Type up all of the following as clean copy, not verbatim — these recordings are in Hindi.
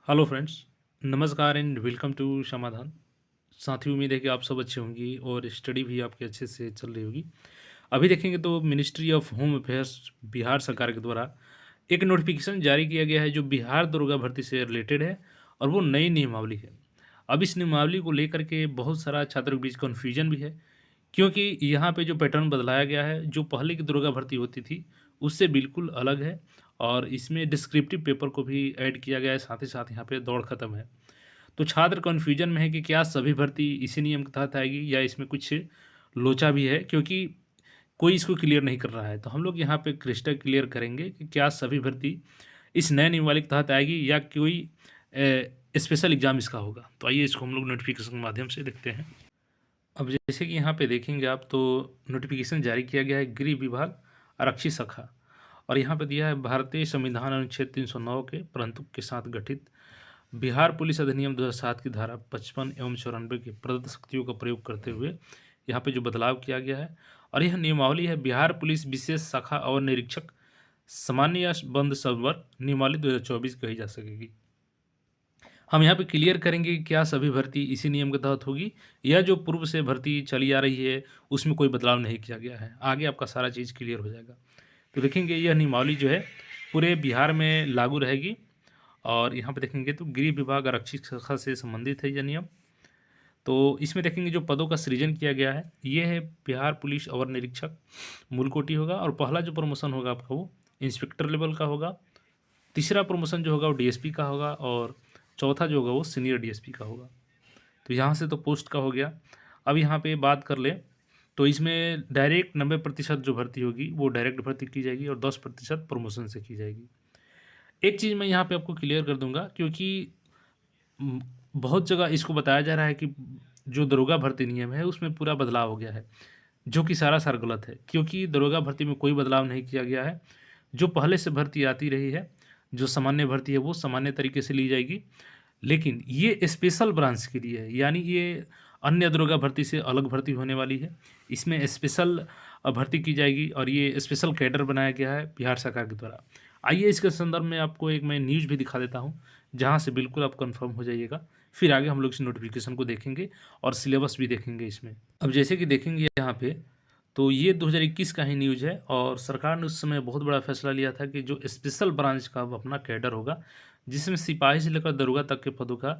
हेलो फ्रेंड्स, नमस्कार एंड वेलकम टू समाधान। साथियों, उम्मीद है कि आप सब अच्छे होंगे और स्टडी भी आपकी अच्छे से चल रही होगी। अभी देखेंगे तो ministry of home affairs Bihar सरकार के द्वारा एक नोटिफिकेशन जारी किया गया है जो बिहार दरोगा भर्ती से रिलेटेड है और वो नई नियमावली है। अब इस नियमावली को लेकर के बहुत सारा छात्रों के बीच कन्फ्यूजन भी है, क्योंकि यहाँ पे जो पैटर्न बदलाया गया है, जो पहले की दरोगा भर्ती होती थी, उससे बिल्कुल अलग है और इसमें डिस्क्रिप्टिव पेपर को भी ऐड किया गया है, साथ ही साथ यहाँ पे दौड़ खत्म है। तो छात्र कन्फ्यूजन में है कि क्या सभी भर्ती इसी नियम के तहत आएगी या इसमें कुछ लोचा भी है, क्योंकि कोई इसको क्लियर नहीं कर रहा है। तो हम लोग यहाँ पे क्रिस्टल क्लियर करेंगे कि क्या सभी भर्ती इस नए नियमावली के तहत आएगी या कोई स्पेशल एग्ज़ाम इसका होगा। तो आइए इसको हम लोग नोटिफिकेशन के माध्यम से देखते हैं। अब जैसे कि यहाँ पे देखेंगे आप, तो नोटिफिकेशन जारी किया गया है गृह विभाग आरक्षी शाखा, और यहाँ पे दिया है भारतीय संविधान अनुच्छेद 309 के परंतु के साथ गठित बिहार पुलिस अधिनियम 2007 की धारा 55 एवं 94 के प्रदत्त शक्तियों का प्रयोग करते हुए यहाँ पे जो बदलाव किया गया है। और यह नियमावली है बिहार पुलिस विशेष शाखा और निरीक्षक सामान्य या बंद संवर्ग नियमावली 2024 कही जा सकेगी। हम यहाँ पे क्लियर करेंगे कि क्या सभी भर्ती इसी नियम के तहत होगी या जो पूर्व से भर्ती चली आ रही है उसमें कोई बदलाव नहीं किया गया है। आगे आपका सारा चीज़ क्लियर हो जाएगा। तो देखेंगे यह नियमावली जो है पूरे बिहार में लागू रहेगी। और यहाँ पे देखेंगे तो गृह विभाग आरक्षी शाखा से संबंधित है यह नियम। तो इसमें देखेंगे जो पदों का सृजन किया गया है ये है बिहार पुलिस अवर निरीक्षक मूल कोटि होगा, और पहला जो प्रमोशन होगा आपका वो इंस्पेक्टर लेवल का होगा। तीसरा प्रमोशन जो होगा वो डीएसपी का होगा, और चौथा जो होगा वो सीनियर डीएसपी का होगा। तो यहाँ से तो पोस्ट का हो गया। अब यहाँ पे बात कर लें तो इसमें डायरेक्ट 90% जो भर्ती होगी वो डायरेक्ट भर्ती की जाएगी और 10% प्रमोशन से की जाएगी। एक चीज़ मैं यहाँ पे आपको क्लियर कर दूंगा, क्योंकि उम, बहुत जगह इसको बताया जा रहा है कि जो दरोगा भर्ती नियम है उसमें पूरा बदलाव हो गया है, जो कि सारा गलत है, क्योंकि दरोगा भर्ती में कोई बदलाव नहीं किया गया है। जो पहले से भर्ती आती रही है, जो सामान्य भर्ती है वो सामान्य तरीके से ली जाएगी, लेकिन ये स्पेशल ब्रांच के लिए है, यानी ये अन्य दरोगा भर्ती से अलग भर्ती होने वाली है। इसमें स्पेशल भर्ती की जाएगी और ये स्पेशल कैडर बनाया गया है बिहार सरकार के द्वारा। आइए इसके संदर्भ में आपको एक मैं न्यूज़ भी दिखा देता हूँ, जहाँ से बिल्कुल आप कंफर्म हो जाइएगा। फिर आगे हम लोग इस नोटिफिकेशन को देखेंगे और सिलेबस भी देखेंगे इसमें। अब जैसे कि देखेंगे यहाँ पे, तो ये 2021 का ही न्यूज़ है और सरकार ने उस समय बहुत बड़ा फैसला लिया था कि जो स्पेशल ब्रांच का अब अपना कैडर होगा, जिसमें सिपाही से लेकर दरोगा तक के पदों का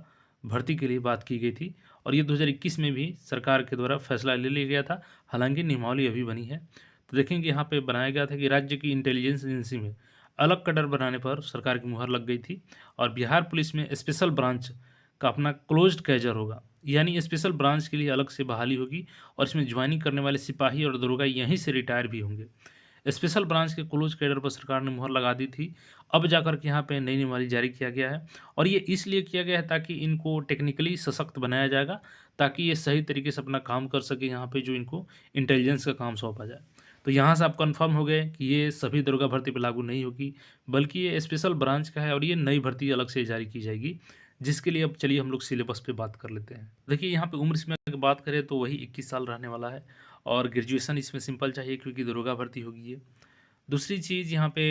भर्ती के लिए बात की गई थी, और ये 2021 में भी सरकार के द्वारा फैसला ले लिया गया था। हालांकि नियमावली अभी बनी है। तो देखेंगे यहाँ पे बनाया गया था कि राज्य की इंटेलिजेंस एजेंसी में अलग कैडर बनाने पर सरकार की मुहर लग गई थी, और बिहार पुलिस में स्पेशल ब्रांच का अपना क्लोज्ड कैडर होगा, यानी स्पेशल ब्रांच के लिए अलग से बहाली होगी और इसमें ज्वाइनिंग करने वाले सिपाही और दरोगा यहीं से रिटायर भी होंगे। स्पेशल ब्रांच के क्लोज कैडर पर सरकार ने मुहर लगा दी थी। अब जाकर के यहाँ पे नई नियमावली जारी किया गया है, और ये इसलिए किया गया है ताकि इनको टेक्निकली सशक्त बनाया जाएगा, ताकि ये सही तरीके से अपना काम कर सके यहाँ पे जो इनको इंटेलिजेंस का काम सौंपा जाए। तो यहाँ से आप कंफर्म हो गए कि ये सभी दरोगा भर्ती पे लागू नहीं होगी, बल्कि ये स्पेशल ब्रांच का है और ये नई भर्ती अलग से जारी की जाएगी, जिसके लिए अब चलिए हम लोग सिलेबस पे बात कर लेते हैं। देखिए यहाँ पे उम्र सीमा की बात करें तो वही 21 साल रहने वाला है, और ग्रेजुएशन इसमें सिंपल चाहिए क्योंकि दरोगा भर्ती होगी ये। दूसरी चीज़ यहाँ पे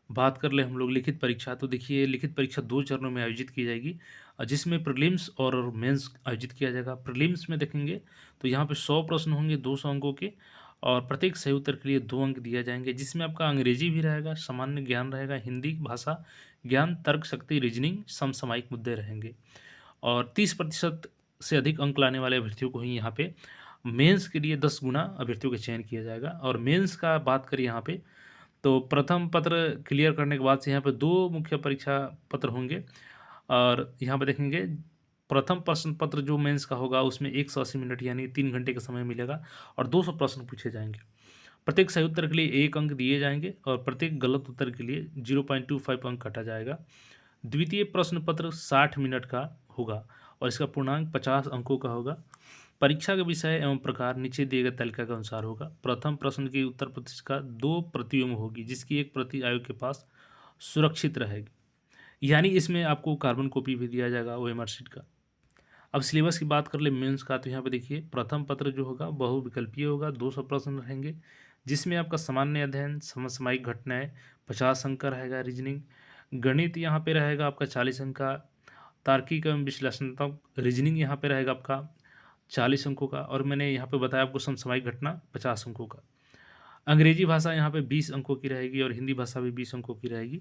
बात कर ले हम लोग लिखित परीक्षा, तो देखिए लिखित परीक्षा 2 चरणों में आयोजित की जाएगी, जिसमें प्रीलिम्स और मेंस आयोजित किया जाएगा। प्रीलिम्स में देखेंगे तो यहाँ पे 100 प्रश्न होंगे 200 अंकों के, और प्रत्येक सही उत्तर के लिए 2 अंक दिया जाएँगे, जिसमें आपका अंग्रेजी भी रहेगा, सामान्य ज्ञान रहेगा, हिंदी भाषा ज्ञान, तर्क शक्ति, रीजनिंग, समसामयिक मुद्दे रहेंगे। और 30% से अधिक अंक लाने वाले अभ्यर्थियों को ही यहाँ पे मेंस के लिए 10 गुना अभ्यर्थियों का चयन किया जाएगा। और मेंस का बात करें यहाँ पे, तो प्रथम पत्र क्लियर करने के बाद से यहाँ पे 2 मुख्य परीक्षा पत्र होंगे, और यहाँ पे देखेंगे प्रथम प्रश्न पत्र जो मेंस का होगा उसमें 180 मिनट यानी 3 घंटे का समय मिलेगा और 200 प्रश्न पूछे जाएँगे। प्रत्येक सही उत्तर के लिए 1 अंक दिए जाएँगे और प्रत्येक गलत उत्तर के लिए 0.25 अंक काटा जाएगा। द्वितीय प्रश्न पत्र 60 मिनट का होगा और इसका पूर्णांक 50 अंकों का होगा। परीक्षा का विषय एवं प्रकार नीचे दिए गए तालिका के अनुसार होगा। प्रथम प्रश्न की उत्तर पुस्तिका 2 प्रतियों में होगी, जिसकी एक प्रति आयोग के पास सुरक्षित रहेगी, यानी इसमें आपको कार्बन कॉपी भी दिया जाएगा ओएमआर शीट का। अब सिलेबस की बात कर ले मेंस का, तो यहाँ पे देखिए प्रथम पत्र जो होगा बहुविकल्पीय होगा, 200 प्रश्न रहेंगे, जिसमें आपका सामान्य अध्ययन, समसामयिक घटनाएं 50 अंक का रहेगा, रीजनिंग, गणित यहाँ पे रहेगा आपका 40 अंक का, तार्किक एवं विश्लेषणात्मक रीजनिंग यहाँ पे रहेगा आपका 40 अंकों का, और मैंने यहाँ पे बताया आपको समसामयिक घटना 50 अंकों का। अंग्रेजी भाषा यहाँ पे 20 अंकों की रहेगी और हिंदी भाषा भी 20 अंकों की रहेगी।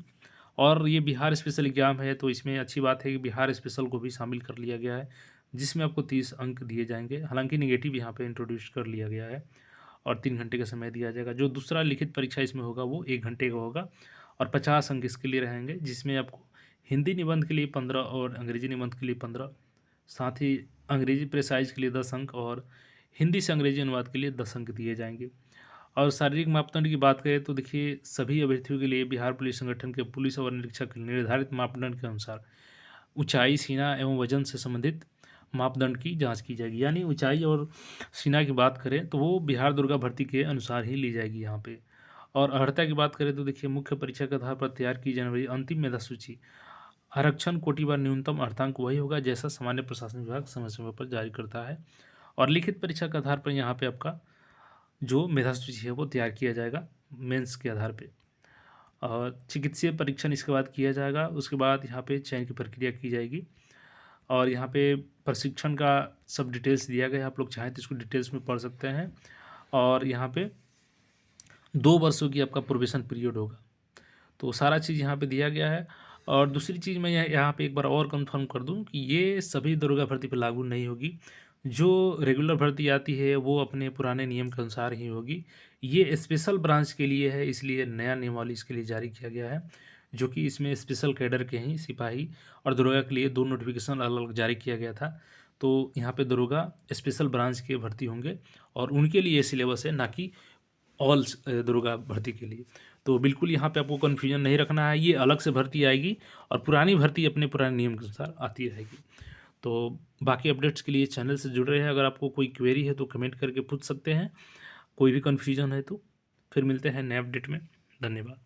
और ये बिहार स्पेशल एग्जाम है, तो इसमें अच्छी बात है कि बिहार स्पेशल को भी शामिल कर लिया गया है, जिसमें आपको 30 अंक दिए जाएंगे। हालांकि निगेटिव यहाँ पे इंट्रोड्यूस कर लिया गया है और 3 घंटे का समय दिया जाएगा। जो दूसरा लिखित परीक्षा इसमें होगा वो 1 घंटे का होगा और 50 अंक इसके लिए रहेंगे, जिसमें आपको हिंदी निबंध के लिए 15 और अंग्रेजी निबंध के लिए 15, साथ ही अंग्रेजी प्रेसाइज के लिए 10 अंक और हिंदी से अंग्रेजी अनुवाद के लिए 10 अंक दिए जाएंगे। और शारीरिक मापदंड की बात करें तो देखिए, सभी अभ्यर्थियों के लिए बिहार पुलिस संगठन के पुलिस अवर निरीक्षक निर्धारित मापदंड के अनुसार ऊंचाई, सीना एवं वजन से संबंधित मापदंड की जांच की जाएगी। यानी ऊंचाई और सीना की बात करें तो वो बिहार दुर्गा भर्ती के अनुसार ही ली जाएगी यहाँ पे। और अर्हता की बात करें तो देखिए, मुख्य परीक्षा के आधार पर तैयार की जाने वाली अंतिम मेधा सूची आरक्षण कोटि बार न्यूनतम अर्थांक वही होगा जैसा सामान्य प्रशासन विभाग समय समय पर जारी करता है। और लिखित परीक्षा के आधार पर यहाँ पे आपका जो मेधा सूची है वो तैयार किया जाएगा मेंस के आधार पे। और चिकित्सीय परीक्षण इसके बाद किया जाएगा। उसके बाद यहाँ पे चयन की प्रक्रिया की जाएगी और यहाँ पे प्रशिक्षण का सब डिटेल्स दिया गया है, आप लोग चाहें तो इसको डिटेल्स में पढ़ सकते हैं। और यहाँ पे 2 वर्षों की आपका प्रोबेशन पीरियड होगा, तो सारा चीज़ यहाँ पे दिया गया है। और दूसरी चीज़ मैं यहाँ पे एक बार और कंफर्म कर दूं कि ये सभी दरोगा भर्ती पर लागू नहीं होगी। जो रेगुलर भर्ती आती है वो अपने पुराने नियम के अनुसार ही होगी। ये स्पेशल ब्रांच के लिए है, इसलिए नया नियमावली इसके लिए जारी किया गया है, जो कि इसमें स्पेशल कैडर के ही सिपाही और दरोगा के लिए 2 नोटिफिकेशन अलग अलग जारी किया गया था। तो यहाँ पे दरोगा स्पेशल ब्रांच के भर्ती होंगे और उनके लिए ये सिलेबस है, ना कि ऑल दरोगा भर्ती के लिए। तो बिल्कुल यहाँ पे आपको कन्फ्यूजन नहीं रखना है, ये अलग से भर्ती आएगी और पुरानी भर्ती अपने पुराने नियम के अनुसार आती रहेगी। तो बाकी अपडेट्स के लिए चैनल से जुड़े रहें। अगर आपको कोई क्वेरी है तो कमेंट करके पूछ सकते हैं, कोई भी कन्फ्यूजन है तो। फिर मिलते हैं नए अपडेट में। धन्यवाद।